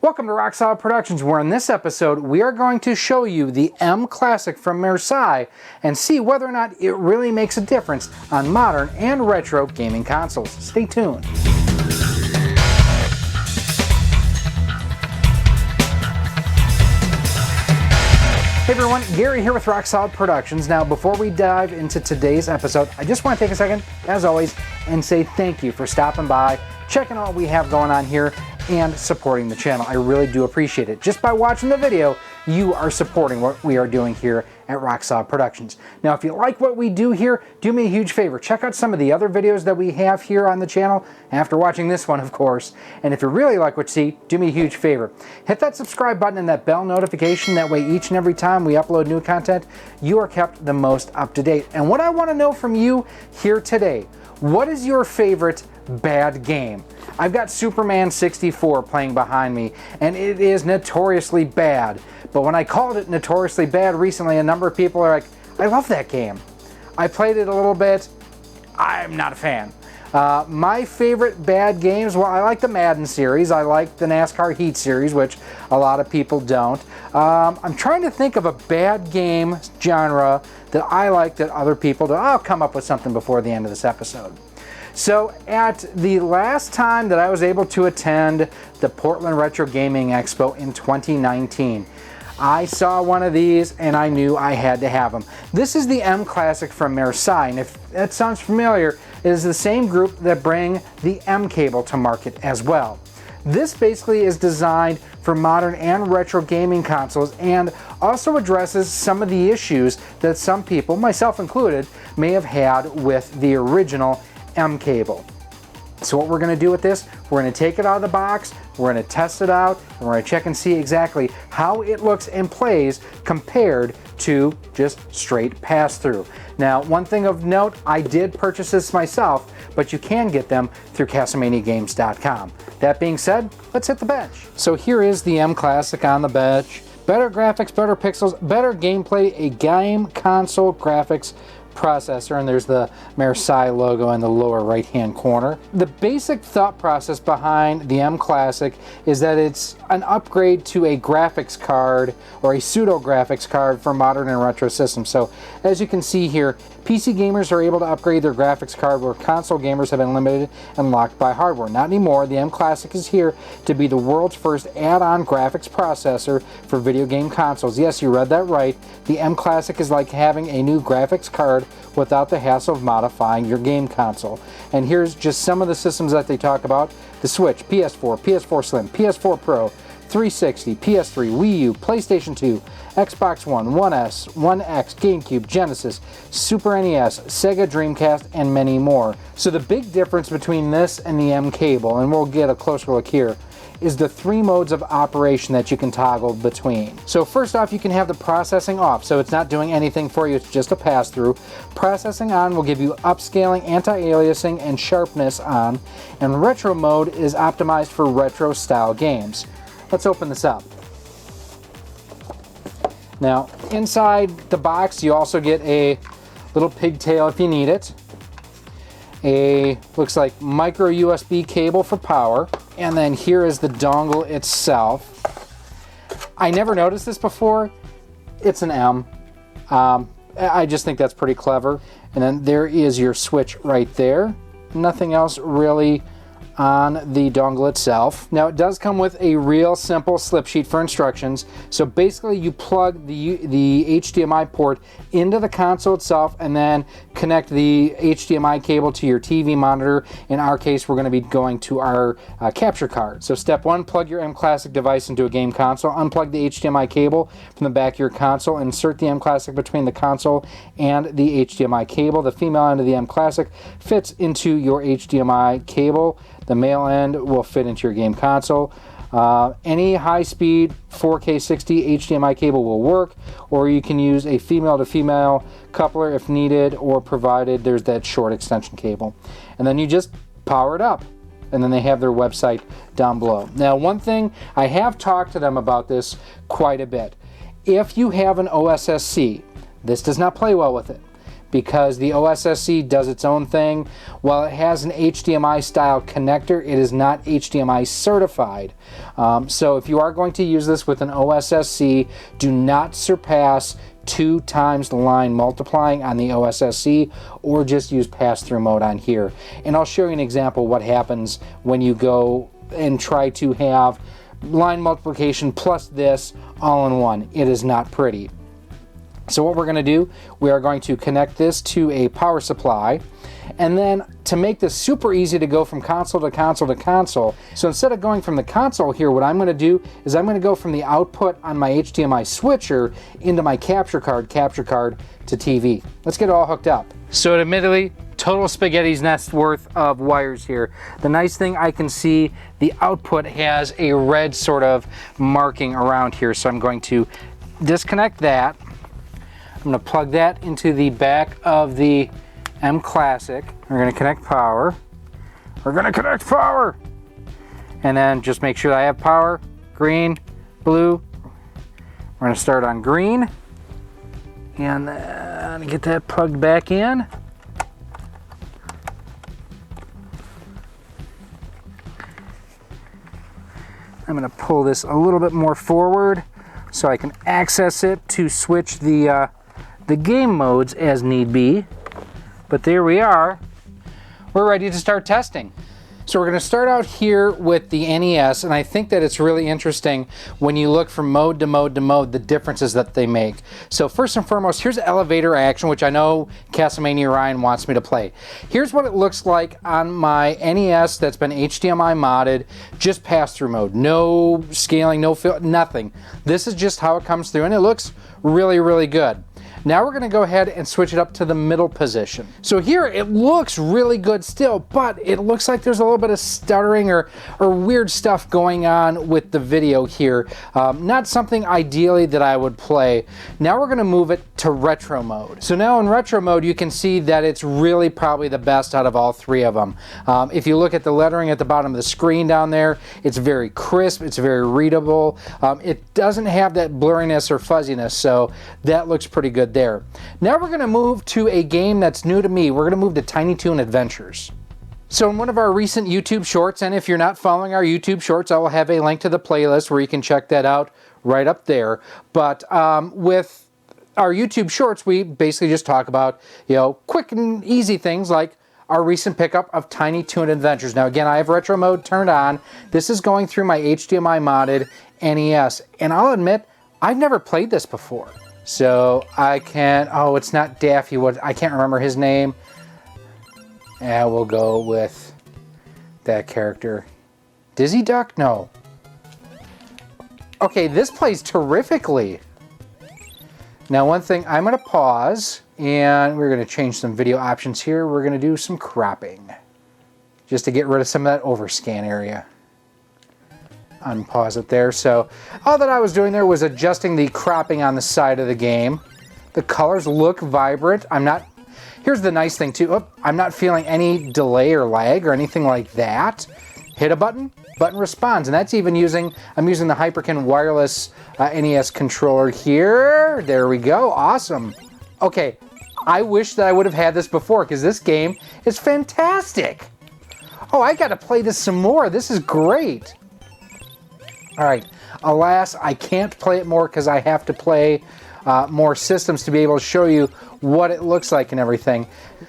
Welcome to Rock Solid Productions, where in this episode we are going to show you the mClassic from Marseille and see whether or not it really makes a difference on modern and retro gaming consoles. Stay tuned. Hey everyone, Gary here with Rock Solid Productions. Now before we dive into today's episode, I just want to take a second, as always, and say thank you for stopping by, checking out what we have going on here, and supporting the channel. I really do appreciate it. Just by watching the video, you are supporting what we are doing here at Rock Solid Productions. Now, if you like what we do here, do me a huge favor. Check out some of the other videos that we have here on the channel, after watching this one, of course. And if you really like what you see, do me a huge favor. Hit that subscribe button and that bell notification. That way, each and every time we upload new content, you are kept the most up to date. And what I want to know from you here today, what is your favorite bad game? I've got Superman 64 playing behind me, and it is notoriously bad. But when I called it notoriously bad recently, a number of people are like, I love that game. I played it a little bit. I'm not a fan. My favorite bad games, well, I like the Madden series. I like the NASCAR Heat series, which a lot of people don't. I'm trying to think of a bad game genre that I like that other people don't. I'll come up with something before the end of this episode. So at the last time that I was able to attend the Portland Retro Gaming Expo in 2019, I saw one of these and I knew I had to have them. This is the mClassic from Marseille, and if that sounds familiar, it is the same group that bring the mCable to market as well. This basically is designed for modern and retro gaming consoles and also addresses some of the issues that some people, myself included, may have had with the original mCable. So what we're going to do with this, we're going to take it out of the box, we're going to test it out, and we're going to check and see exactly how it looks and plays compared to just straight pass-through. Now, one thing of note, I did purchase this myself, but you can get them through CastlemaniaGames.com. That being said, let's hit the bench. So here is the mClassic on the bench. Better graphics, better pixels, better gameplay, a game console graphics processor, and there's the Marseille logo in the lower right hand corner. The basic thought process behind the mClassic is that it's an upgrade to a graphics card or a pseudo graphics card for modern and retro systems. So as you can see here, PC gamers are able to upgrade their graphics card where console gamers have been limited and locked by hardware. Not anymore. The mClassic is here to be the world's first add-on graphics processor for video game consoles. Yes, you read that right. The mClassic is like having a new graphics card without the hassle of modifying your game console. And here's just some of the systems that they talk about. The Switch, PS4, PS4 Slim, PS4 Pro, 360, PS3, Wii U, PlayStation 2, Xbox One, 1S, 1X, GameCube, Genesis, Super NES, Sega Dreamcast, and many more. So the big difference between this and the mCable, and we'll get a closer look here, is the 3 modes of operation that you can toggle between. So first off, you can have the processing off, so it's not doing anything for you, it's just a pass-through. Processing on will give you upscaling, anti-aliasing, and sharpness on, and retro mode is optimized for retro style games. Let's open this up. Now, inside the box, you also get a little pigtail if you need it. Looks like micro USB cable for power. And then here is the dongle itself. I never noticed this before. It's an M. I just think that's pretty clever. And then there is your switch right there. Nothing else really on the dongle itself. Now it does come with a real simple slip sheet for instructions. So basically you plug the HDMI port into the console itself and then connect the HDMI cable to your TV monitor. In our case, we're going to be going to our capture card. So step 1, plug your mClassic device into a game console, unplug the HDMI cable from the back of your console, insert the mClassic between the console and the HDMI cable. The female end of the mClassic fits into your HDMI cable. The male end will fit into your game console. Any high-speed 4K 60 HDMI cable will work, or you can use a female-to-female coupler if needed, or provided there's that short extension cable. And then you just power it up, and then they have their website down below. Now, one thing, I have talked to them about this quite a bit. If you have an OSSC, this does not play well with it, because the OSSC does its own thing. While it has an HDMI style connector, it is not HDMI certified. So if you are going to use this with an OSSC, do not surpass 2 times the line multiplying on the OSSC, or just use pass-through mode on here. And I'll show you an example what happens when you go and try to have line multiplication plus this all in one. It is not pretty. So what we're going to do, we are going to connect this to a power supply, and then to make this super easy to go from console to console to console, so instead of going from the console here, what I'm going to do is I'm going to go from the output on my HDMI switcher into my capture card to TV. Let's get it all hooked up. So admittedly, total spaghetti's nest worth of wires here. The nice thing, I can see the output has a red sort of marking around here, so I'm going to disconnect that. I'm going to plug that into the back of the mClassic. We're going to connect power. We're going to connect power! And then just make sure that I have power. Green, blue. We're going to start on green. And then get that plugged back in. I'm going to pull this a little bit more forward so I can access it to switch the game modes as need be. But there we are. We're ready to start testing. So we're going to start out here with the NES, and I think that it's really interesting when you look from mode to mode to mode, the differences that they make. So first and foremost, here's elevator action, which I know Castlemania Ryan wants me to play. Here's what it looks like on my NES that's been HDMI modded, just pass-through mode. No scaling, no fill, nothing. This is just how it comes through, and it looks really, really good. Now we're going to go ahead and switch it up to the middle position. So here it looks really good still, but it looks like there's a little bit of stuttering or weird stuff going on with the video here. Not something ideally that I would play. Now we're going to move it to retro mode. So now in retro mode you can see that it's really probably the best out of all 3 of them. If you look at the lettering at the bottom of the screen down there, it's very crisp, it's very readable. It doesn't have that blurriness or fuzziness, so that looks pretty good there. Now we're going to move to a game that's new to me. We're going to move to Tiny Toon Adventures. So in one of our recent YouTube shorts, and if you're not following our YouTube shorts, I will have a link to the playlist where you can check that out right up there. But with our YouTube shorts, we basically just talk about, quick and easy things like our recent pickup of Tiny Toon Adventures. Now again, I have retro mode turned on. This is going through my HDMI modded NES, and I'll admit, I've never played this before. So I can, it's not Daffy, I can't remember his name. Yeah, we'll go with that character. Dizzy Duck? No. Okay, this plays terrifically. Now one thing, I'm going to pause, and we're going to change some video options here. We're going to do some cropping, just to get rid of some of that overscan area. Unpause it there. So all that I was doing there was adjusting the cropping on the side of the game. The colors look vibrant. Here's the nice thing too. I'm not feeling any delay or lag or anything like that. Hit a button, button responds, and that's even I'm using the Hyperkin wireless NES controller here. There we go. Awesome. Okay, I wish that I would have had this before because this game is fantastic. Oh, I got to play this some more. This is great. All right, alas, I can't play it more because I have to play more systems to be able to show you what it looks like and everything.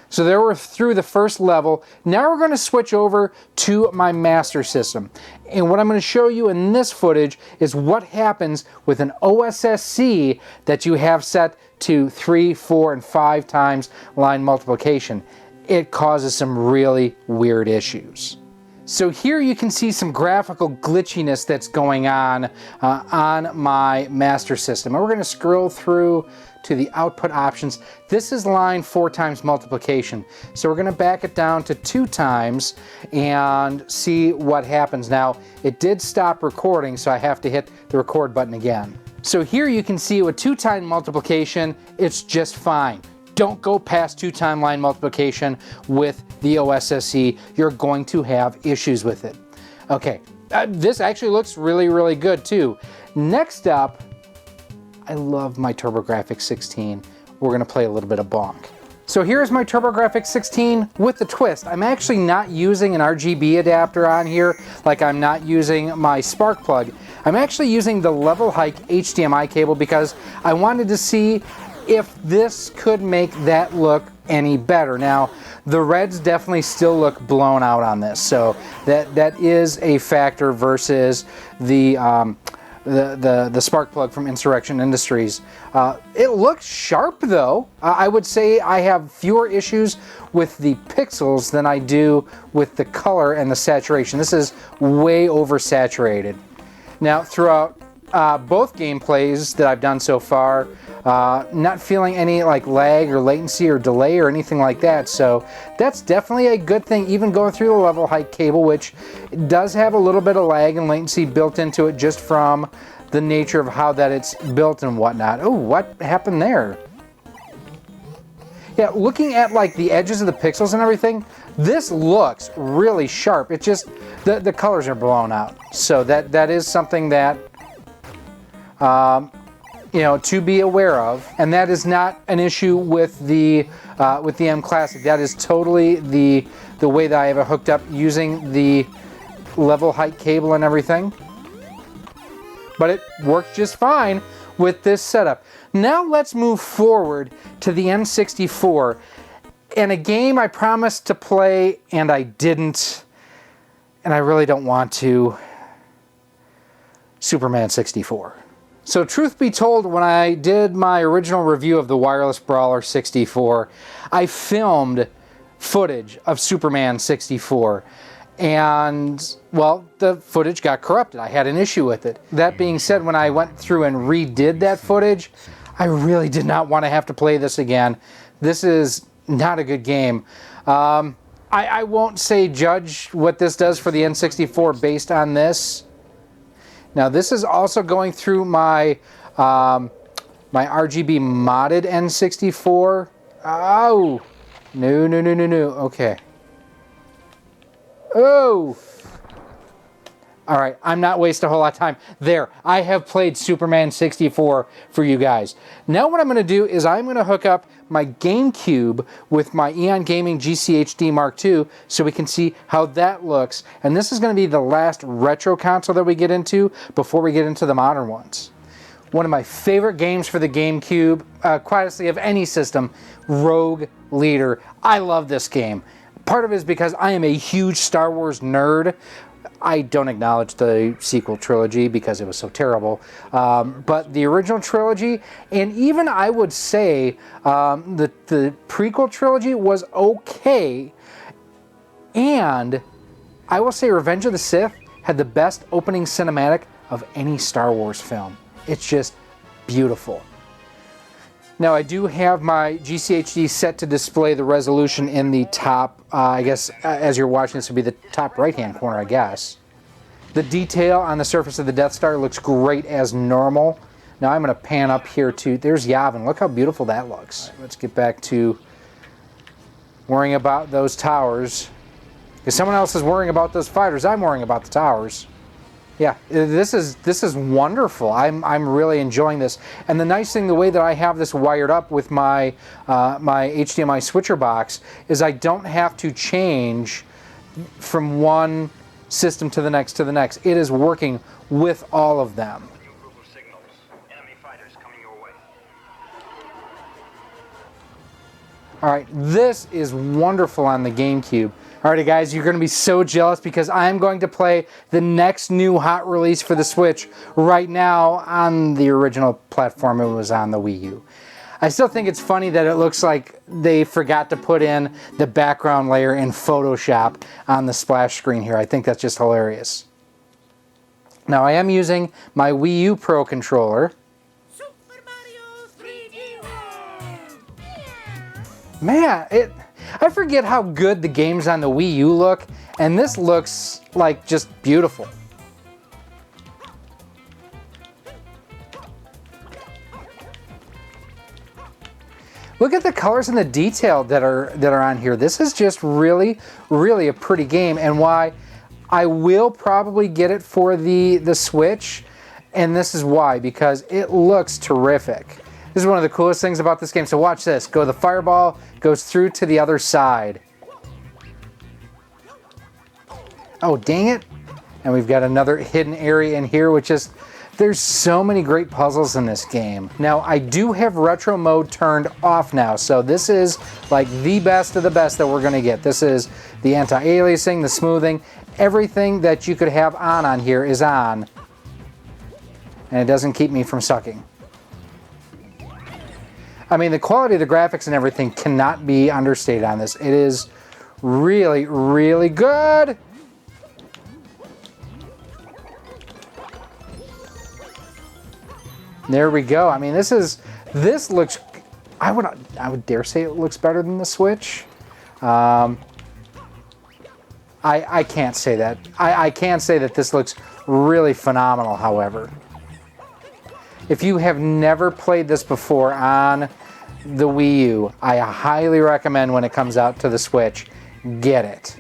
So there we're through the first level. Now we're going to switch over to my master system. And what I'm going to show you in this footage is what happens with an OSSC that you have set to 3, 4, and 5 times line multiplication. It causes some really weird issues. So here you can see some graphical glitchiness that's going on my master system. And we're going to scroll through to the output options. This is line 4 times multiplication. So we're going to back it down to 2 times and see what happens. Now, it did stop recording, so I have to hit the record button again. So here you can see with 2 time multiplication, it's just fine. Don't go past 2 time line multiplication with the OSSC. You're going to have issues with it. Okay, this actually looks really, really good too. Next up, I love my TurboGrafx 16. We're gonna play a little bit of Bonk. So here's my TurboGrafx 16 with the twist. I'm actually not using an RGB adapter on here, like I'm not using my spark plug. I'm actually using the level height HDMI cable because I wanted to see if this could make that look any better. Now, the reds definitely still look blown out on this, so that is a factor versus the spark plug from Insurrection Industries. It looks sharp though. I would say I have fewer issues with the pixels than I do with the color and the saturation. This is way oversaturated. Now, throughout both gameplays that I've done so far, not feeling any like lag or latency or delay or anything like that, so that's definitely a good thing, even going through the level height cable, which does have a little bit of lag and latency built into it just from the nature of how that it's built and whatnot. Oh, what happened there? Yeah, looking at like the edges of the pixels and everything, this looks really sharp. It just, the colors are blown out. So that is something that you know, to be aware of, and that is not an issue with the mClassic. That is totally the way that I have it hooked up using the level height cable and everything. But it works just fine with this setup. Now let's move forward to the N64, and a game I promised to play and I didn't, and I really don't want to. Superman 64. So truth be told, when I did my original review of the Wireless Brawler 64, I filmed footage of Superman 64. And, well, the footage got corrupted. I had an issue with it. That being said, when I went through and redid that footage, I really did not want to have to play this again. This is not a good game. I won't say judge what this does for the N64 based on this. Now, this is also going through my my RGB modded N64. Oh, no. Okay. Oh! Alright, I'm not wasting a whole lot of time. There, I have played Superman 64 for you guys. Now what I'm going to do is I'm going to hook up my GameCube with my Eon Gaming GCHD Mark II so we can see how that looks. And this is going to be the last retro console that we get into before we get into the modern ones. One of my favorite games for the GameCube, quite honestly, of any system, Rogue Leader. I love this game. Part of it is because I am a huge Star Wars nerd. I don't acknowledge the sequel trilogy because it was so terrible. But the original trilogy, and even I would say the prequel trilogy was okay. And I will say Revenge of the Sith had the best opening cinematic of any Star Wars film. It's just beautiful. Now I do have my GCHD set to display the resolution in the top, I guess as you're watching this would be the top right hand corner, I guess. The detail on the surface of the Death Star looks great as normal. Now I'm going to pan up here to, there's Yavin, look how beautiful that looks. Let's get back to worrying about those towers. If someone else is worrying about those fighters, I'm worrying about the towers. Yeah, this is wonderful. I'm really enjoying this. And the nice thing, the way that I have this wired up with my my HDMI switcher box, is I don't have to change from one system to the next. It is working with all of them. All right, this is wonderful on the GameCube. Alrighty guys, you're going to be so jealous because I'm going to play the next new hot release for the Switch right now on the original platform it was on, the Wii U. I still think it's funny that it looks like they forgot to put in the background layer in Photoshop on the splash screen here. I think that's just hilarious. Now I am using my Wii U Pro controller. Super Mario 3D World! Man, I forget how good the games on the Wii U look, and this looks like just beautiful. Look at the colors and the detail that are on here. This is just really, really a pretty game, and why I will probably get it for the Switch, and this is why, because it looks terrific. This is one of the coolest things about this game. So watch this. The fireball goes through to the other side. Oh, dang it. And we've got another hidden area in here, which is, there's so many great puzzles in this game. Now, I do have retro mode turned off now, so this is like the best of the best that we're gonna get. This is the anti-aliasing, the smoothing, everything that you could have on here is on, and it doesn't keep me from sucking. I mean, the quality of the graphics and everything cannot be understated on this. It is really, really good. There we go. I mean, this looks, I would dare say it looks better than the Switch. I can't say that. I can say that this looks really phenomenal, however. If you have never played this before on the Wii U, I highly recommend when it comes out to the Switch, get it.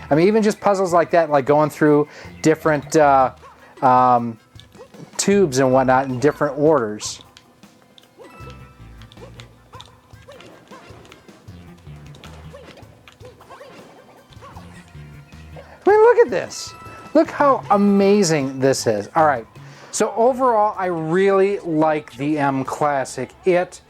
I mean, even just puzzles like that, like going through different tubes and whatnot in different orders. I mean, look at this. Look how amazing this is. All right. So overall, I really like the mClassic. It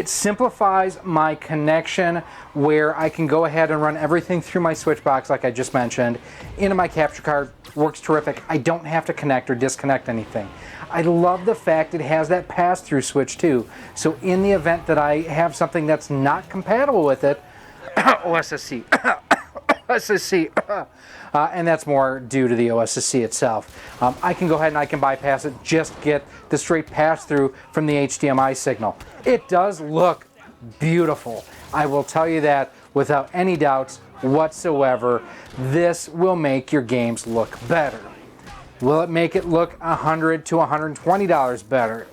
simplifies my connection where I can go ahead and run everything through my switch box like I just mentioned into my capture card. Works terrific. I don't have to connect or disconnect anything. I love the fact it has that pass-through switch too. So in the event that I have something that's not compatible with it, OSSC, OSSC, and that's more due to the OSSC itself. I can go ahead and I can bypass it, just get the straight pass-through from the HDMI signal. It does look beautiful. I will tell you that without any doubts whatsoever. This will make your games look better. Will it make it look $100 to $120 better?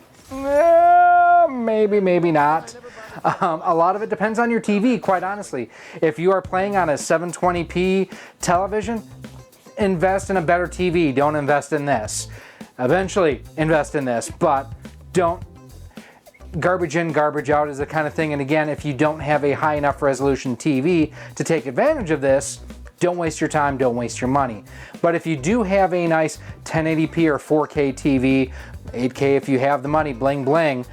Maybe, maybe not. A lot of it depends on your TV, quite honestly. If you are playing on a 720p television, invest in a better TV. Don't invest in this. Eventually, invest in this, but don't. Garbage in, garbage out is the kind of thing. And again, if you don't have a high enough resolution TV to take advantage of this, don't waste your time, don't waste your money. But if you do have a nice 1080p or 4K TV, 8K if you have the money, bling bling,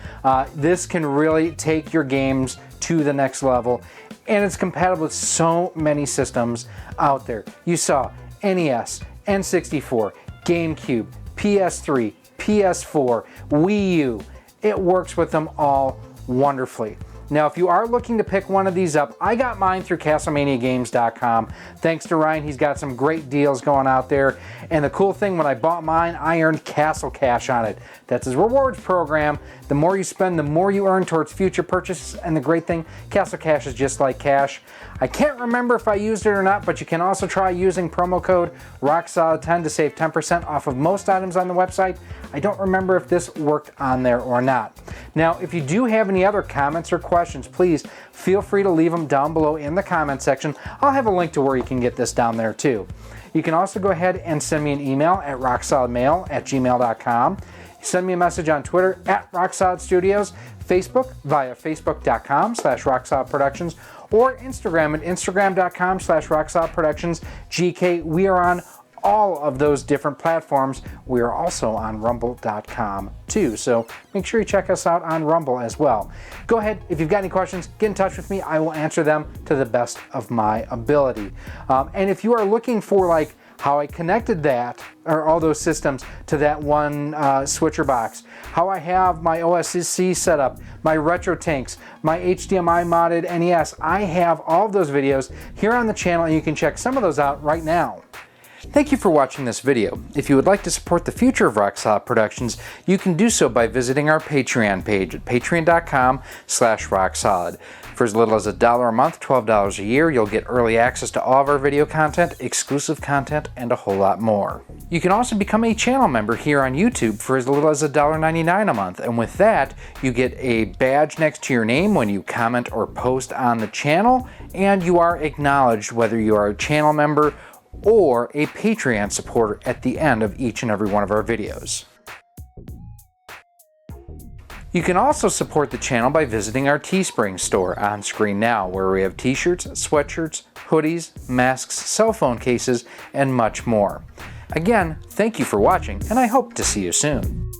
this can really take your games to the next level. And it's compatible with so many systems out there. You saw NES, N64, GameCube, PS3, PS4, Wii U. It works with them all wonderfully. Now, if you are looking to pick one of these up, I got mine through CastlemaniaGames.com. Thanks to Ryan, he's got some great deals going out there. And the cool thing, when I bought mine, I earned Castle Cash on it. That's his rewards program. The more you spend, the more you earn towards future purchases. And the great thing, Castle Cash is just like cash. I can't remember if I used it or not, but you can also try using promo code ROCKSOLID10 to save 10% off of most items on the website. I don't remember if this worked on there or not. Now, if you do have any other comments or questions, please feel free to leave them down below in the comment section. I'll have a link to where you can get this down there too. You can also go ahead and send me an email at rocksolidmail@gmail.com. Send me a message on Twitter at RockSolidStudios, Facebook via facebook.com/RockSolidProductions, or Instagram at instagram.com/RockSolidProductions. GK, we are on all of those different platforms. We are also on rumble.com too, so make sure you check us out on Rumble as well. Go ahead, if you've got any questions, get in touch with me. I will answer them to the best of my ability. And if you are looking for like how I connected that, or all those systems to that one switcher box, how I have my OSSC set up, my retro tanks, my HDMI modded NES, I have all of those videos here on the channel, and you can check some of those out right now. Thank you for watching this video. If you would like to support the future of Rock Solid Productions, you can do so by visiting our Patreon page at patreon.com/rocksolid. For as little as $1 a month, $12 a year, you'll get early access to all of our video content, exclusive content, and a whole lot more. You can also become a channel member here on YouTube for as little as $1.99 a month, and with that, you get a badge next to your name when you comment or post on the channel, and you are acknowledged whether you are a channel member or a Patreon supporter at the end of each and every one of our videos. You can also support the channel by visiting our Teespring store on screen now, where we have t-shirts, sweatshirts, hoodies, masks, cell phone cases, and much more. Again, thank you for watching, and I hope to see you soon.